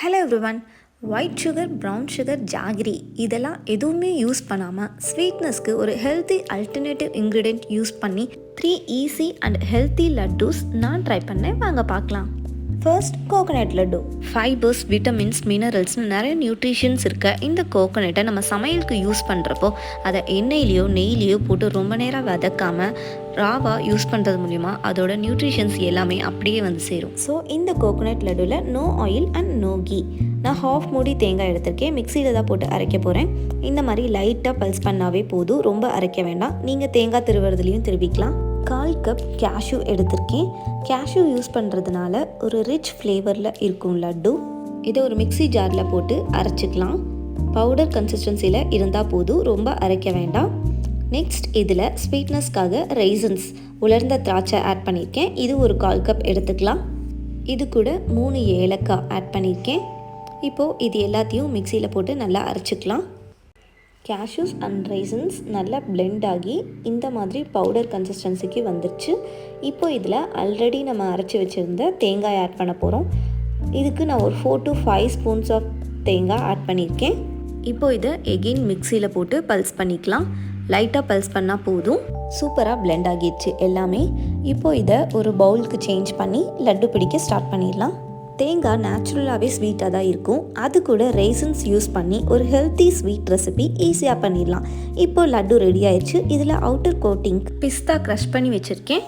Hello everyone. White sugar, brown sugar, jaggery இதெல்லாம் எதுவுமே use பண்ணாமல் ஸ்வீட்னஸ்க்கு ஒரு ஹெல்த்தி அல்டர்னேட்டிவ் இன்க்ரீடியன்ட் யூஸ் பண்ணி 3 ஈஸி அண்ட் ஹெல்த்தி லட்டூஸ் நான் ட்ரை பண்ணேன். வாங்க பார்க்கலாம். First, coconut laddu. Fibres, vitamins, மினரல்ஸ்னு நிறைய நியூட்ரிஷன்ஸ் இருக்க இந்த கோகோனட்டை நம்ம சமையலுக்கு யூஸ் பண்ணுறப்போ அதை எண்ணெயிலையோ நெய்லேயோ போட்டு ரொம்ப நேரம் வதக்காமல் ராவாக யூஸ் பண்ணுறது மூலிமா அதோட நியூட்ரிஷன்ஸ் எல்லாமே அப்படியே வந்து சேரும். ஸோ இந்த கோகோனட் லட்டுவில் no oil and no ghee. நான் ஹாஃப் மூடி தேங்காய் எடுத்திருக்கேன். மிக்சியில் தான் போட்டு அரைக்க போகிறேன். இந்த மாதிரி லைட்டாக பல்ஸ் பண்ணாவே போதும், ரொம்ப அரைக்க வேண்டாம். நீங்கள் தேங்காய் திருவுறதுலையும் திருவிக்கலாம். 1/4 கப் கேஷ்யூ எடுத்திருக்கேன். கேஷ்யூ யூஸ் பண்ணுறதுனால ஒரு ரிச் ஃப்ளேவரில் இருக்கும் லட்டு. இதை ஒரு மிக்சி ஜாரில் போட்டு அரைச்சிக்கலாம். பவுடர் கன்சிஸ்டன்சியில் இருந்தால் போதும், ரொம்ப அரைக்க வேண்டாம். நெக்ஸ்ட், இதில் ஸ்வீட்னஸ்க்காக ரைசன்ஸ், உலர்ந்த திராட்சை ஆட் பண்ணியிருக்கேன். இது ஒரு 1/4 கப் எடுத்துக்கலாம். இது கூட 3 ஏலக்காய் ஆட் பண்ணியிருக்கேன். இப்போது இது எல்லாத்தையும் மிக்சியில் போட்டு நல்லா அரைச்சிக்கலாம். கேஷ்யூஸ் அண்ட் ரைசன்ஸ் நல்லா பிளெண்ட் ஆகி இந்த மாதிரி பவுடர் கன்சிஸ்டன்சிக்கு வந்துடுச்சு. இப்போ இதில் ஆல்ரெடி நம்ம அரைச்சி வச்சுருந்த தேங்காய் ஆட் பண்ண போகிறோம். இதுக்கு நான் ஒரு 4 to 5 ஸ்பூன்ஸ் ஆஃப் தேங்காய் ஆட் பண்ணியிருக்கேன். இப்போது இதை எகெயின் மிக்சியில் போட்டு பல்ஸ் பண்ணிக்கலாம். லைட்டாக பல்ஸ் பண்ணால் போதும். சூப்பராக பிளெண்ட் ஆகிடுச்சு எல்லாமே. இப்போது இதை ஒரு பவுலுக்கு சேஞ்ச் பண்ணி லட்டு பிடிக்க ஸ்டார்ட் பண்ணிடலாம். தேங்காய் நேச்சுரலாகவே ஸ்வீட்டாக தான் இருக்கும். அது கூட ரைசன்ஸ் யூஸ் பண்ணி ஒரு ஹெல்த்தி ஸ்வீட் ரெசிபி ஈஸியாக பண்ணிடலாம். இப்போ லட்டு ரெடி ஆயிடுச்சு. இதில் அவுட்டர் கோட்டிங் பிஸ்தா க்ரஷ் பண்ணி வச்சுருக்கேன்.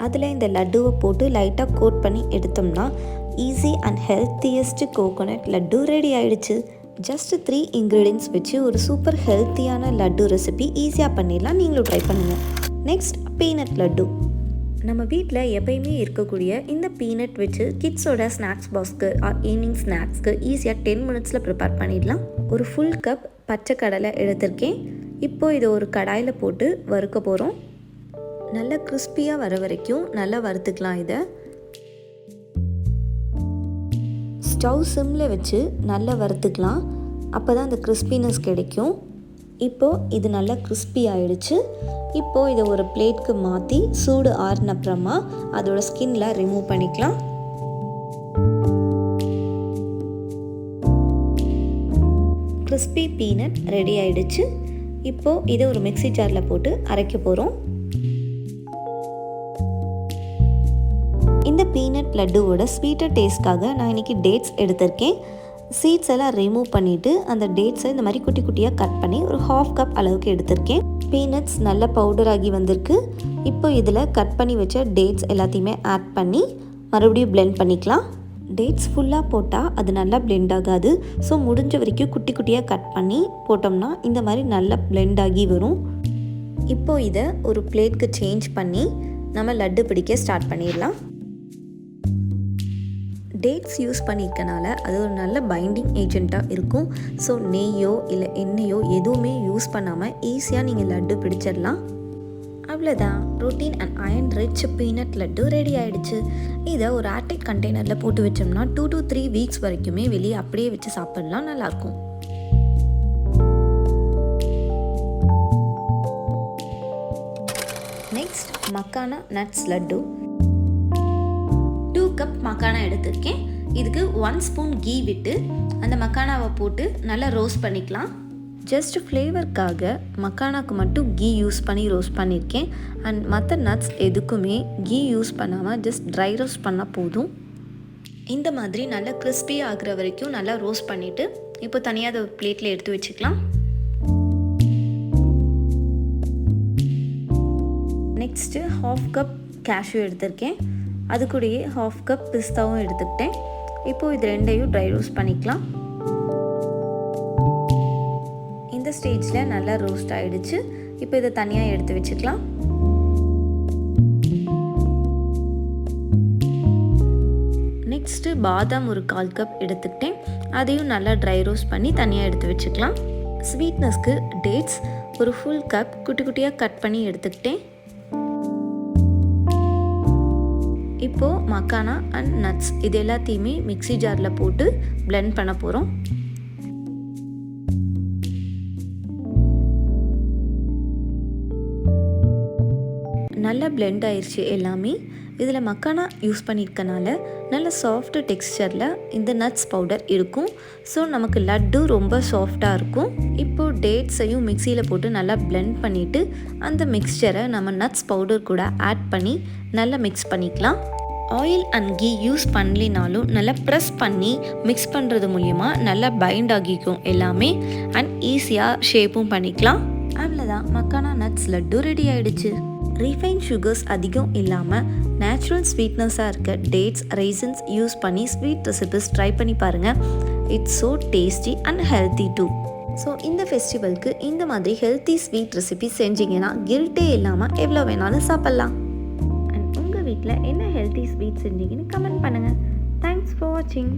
அதில் இந்த லட்டுவை போட்டு லைட்டாக கோட் பண்ணி எடுத்தோம்னா easy and healthiest coconut laddu ready ஆயிடுச்சு. ஜஸ்ட் 3 இன்க்ரீடியன்ட்ஸ் வச்சு ஒரு சூப்பர் ஹெல்த்தியான லட்டு ரெசிபி ஈஸியாக பண்ணிடலாம். நீங்களும் ட்ரை பண்ணுங்கள். Next, peanut laddu. நம்ம வீட்டில் எப்பயுமே இருக்கக்கூடிய இந்த பீனட் வச்சு கிட்ஸோட ஸ்நாக்ஸ் பாக்ஸ்க்கு ஈவினிங் ஸ்நாக்ஸ்க்கு ஈஸியாக 10 மினிட்ஸில் ப்ரிப்பேர் பண்ணிடலாம். ஒரு ஃபுல் கப் பச்சை கடலை எடுத்திருக்கேன். இப்போது இதை ஒரு கடாயில் போட்டு வறுக்க போகிறோம். நல்லா கிறிஸ்பியாக வர வரைக்கும் நல்லா வறுத்துக்கலாம். இதை ஸ்டவ் சிம்மில் வச்சு நல்லா வறுத்துக்கலாம். அப்போ தான் அந்த கிறிஸ்பினஸ் கிடைக்கும். இப்போது இது நல்லா கிறிஸ்பி ஆகிடுச்சு. இப்போது இதை ஒரு பிளேட்க்கு மாற்றி சூடு ஆறின அப்புறமா அதோட ஸ்கின்ல ரிமூவ் பண்ணிக்கலாம். கிறிஸ்பி பீனட் ரெடி ஆகிடுச்சு. இப்போது இதை ஒரு மிக்சி ஜாரில் போட்டு அரைக்க போகிறோம். இந்த பீனட் லட்டுவோட ஸ்வீட்டர் டேஸ்ட்காக நான் இன்றைக்கி டேட்ஸ் எடுத்திருக்கேன். சீட்ஸ் எல்லாம் ரிமூவ் பண்ணிவிட்டு அந்த டேட்ஸை இந்த மாதிரி குட்டி குட்டியாக கட் பண்ணி ஒரு 1/2 கப் அளவுக்கு எடுத்திருக்கேன். பீனட்ஸ் நல்ல பவுடர் ஆகி வந்திருக்கு. இப்போ இதில் கட் பண்ணி வச்ச டேட்ஸ் எல்லாத்தையுமே ஆட் பண்ணி மறுபடியும் பிளெண்ட் பண்ணிக்கலாம். டேட்ஸ் ஃபுல்லாக போட்டால் அது நல்லா பிளெண்ட் ஆகாது. ஸோ முடிஞ்ச வரைக்கும் குட்டி குட்டியாக கட் பண்ணி போட்டோம்னா இந்த மாதிரி நல்லா பிளெண்ட் ஆகி வரும். இப்போது இதை ஒரு பிளேட்க்கு சேஞ்ச் பண்ணி நம்ம லட்டு பிடிக்க ஸ்டார்ட் பண்ணிடலாம். டேட்ஸ் யூஸ் பண்ணியிருக்கனால அது ஒரு நல்ல பைண்டிங் ஏஜெண்ட்டாக இருக்கும். ஸோ நெய்யோ இல்லை எண்ணெயோ எதுவுமே யூஸ் பண்ணாமல் ஈஸியாக நீங்கள் லட்டு பிடிச்சிடலாம். அவ்வளோதான், protein and iron rich peanut laddu ready ஆகிடுச்சு. இதை ஒரு ஏர்டைட் கண்டெய்னரில் போட்டு வச்சோம்னா 2 to 3 வீக்ஸ் வரைக்குமே வெளியே அப்படியே வச்சு சாப்பிட்லாம், நல்லாயிருக்கும். Next, makhana nuts laddu. 2 cup makhana எடுத்திருக்கேன். இதுக்கு 1 ஸ்பூன் கீ விட்டு அந்த மக்கானாவை போட்டு நல்லா ரோஸ்ட் பண்ணிக்கலாம். ஜஸ்ட் ஃப்ளேவருக்காக மக்கானாக்கு மட்டும் கீ யூஸ் பண்ணி ரோஸ்ட் பண்ணியிருக்கேன். அண்ட் மற்ற நட்ஸ் எதுக்குமே கீ யூஸ் பண்ணாமல் ஜஸ்ட் ட்ரை ரோஸ்ட் பண்ணால் போதும். இந்த மாதிரி நல்லா கிறிஸ்பி ஆகிற வரைக்கும் நல்லா ரோஸ்ட் பண்ணிவிட்டு இப்போ தனியாக அதை பிளேட்டில் எடுத்து வச்சுக்கலாம். நெக்ஸ்ட்டு 1/2 கப் கேஷ்யூ எடுத்திருக்கேன். அது கூடயே 1/2 கப் பிஸ்தாவும் எடுத்துக்கிட்டேன். இப்போது இது ரெண்டையும் ட்ரை ரோஸ்ட் பண்ணிக்கலாம். இந்த ஸ்டேஜில் நல்லா ரோஸ்ட் ஆகிடுச்சு. இப்போ இதை தனியாக எடுத்து வச்சுக்கலாம். நெக்ஸ்ட்டு பாதாம் ஒரு 1/4 கப் எடுத்துக்கிட்டேன். அதையும் நல்லா ட்ரை ரோஸ்ட் பண்ணி தனியாக எடுத்து வச்சுக்கலாம். ஸ்வீட்னஸ்க்கு டேட்ஸ் ஒரு ஃபுல் கப் குட்டி குட்டியாக கட் பண்ணி எடுத்துக்கிட்டேன். இப்போது மக்கானா அண்ட் நட்ஸ் இது எல்லாத்தையுமே மிக்சி ஜாரில் போட்டு பிளெண்ட் பண்ண போகிறோம். நல்லா பிளெண்ட் ஆயிடுச்சு எல்லாமே. இதில் மக்கானா யூஸ் பண்ணியிருக்கனால நல்ல சாஃப்ட் டெக்ஸ்சரில் இந்த நட்ஸ் பவுடர் இருக்கும். ஸோ நமக்கு லட்டு ரொம்ப சாஃப்டாக இருக்கும். இப்போது டேட்ஸையும் மிக்சியில் போட்டு நல்லா பிளெண்ட் பண்ணிவிட்டு அந்த மிக்ஸ்சரை நம்ம நட்ஸ் பவுடர் கூட ஆட் பண்ணி நல்லா மிக்ஸ் பண்ணிக்கலாம். ஆயில் அண்ட் கீ யூஸ் பண்ணலினாலும் நல்லா ப்ரெஸ் பண்ணி மிக்ஸ் பண்ணுறது மூலிமா நல்லா பைண்ட் ஆகிக்கும் எல்லாமே. அண்ட் ஈஸியாக ஷேப்பும் பண்ணிக்கலாம். அவ்வளோதான், மக்கானா நட்ஸ் லட்டு ரெடி ஆகிடுச்சு. ரீஃபைன் சுகர்ஸ் அதிகம் இல்லாமல் நேச்சுரல் ஸ்வீட்னஸாக இருக்க டேட்ஸ், ரைசன்ஸ் யூஸ் பண்ணி ஸ்வீட் ரெசிபிஸ் ட்ரை பண்ணி பாருங்கள். It's so tasty and healthy too. So இந்த ஃபெஸ்டிவலுக்கு இந்த மாதிரி ஹெல்த்தி ஸ்வீட் ரெசிபி செஞ்சிங்கன்னா கில்ட்டே இல்லாமல் எவ்வளோ வேணாலும் சாப்பிட்லாம். அண்ட் உங்கள் வீட்டில் என்ன ஹெல்த்தி ஸ்வீட் செஞ்சீங்கன்னு கமெண்ட் பண்ணுங்கள். தேங்க்ஸ் ஃபார் வாட்சிங்.